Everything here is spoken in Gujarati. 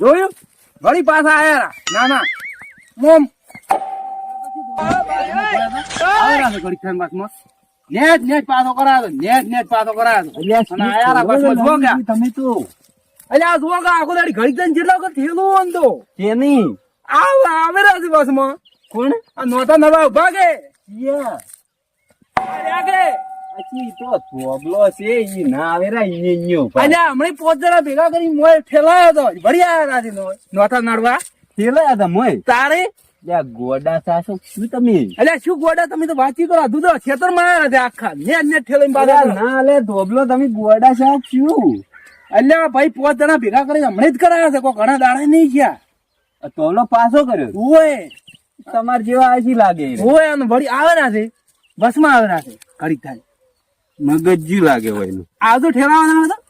જોયું વળી પાછા આયા ના ના મોમ નેટ પાછો કરાયો નેટ પાછો કરાયો તમે તો એટલે આ જુઓ આખો દાડી ઘડી તને જેટલા વખત થયેલું હોય ને તો તેની આવે છે બસમાં કોણ આ નોતા નવા ઉભા કે હમણાં 5 જણા ભેગા કરી મોય ઠેલાયો હતો ભરી આવ્યા નોતા નડવા ઠેલાયા હતા મોય તારે ગોડા સાસો શું તમે એટલે શું ગોડા તમે તો વાંચી કરો દૂધ ખેતર માં આવ્યા હતા આખા નેટ ઠેલાઈ બાદ ના લે ધોબલો તમે ગોડા સાહેબ શું એટલે ભાઈ 5 જણા ભેગા કરી હમણાં જ કરાયા છે કોઈ ઘણા દાડા નહીં ગયા તોલો પાછો કર્યો ઓય તમારે જેવા આજી લાગે ઓય અને વળી આવેલા છે બસ માં આવેલા છે ઘડી થાય મગજજી લાગે હોય આ તો ઠેલાવાના હતા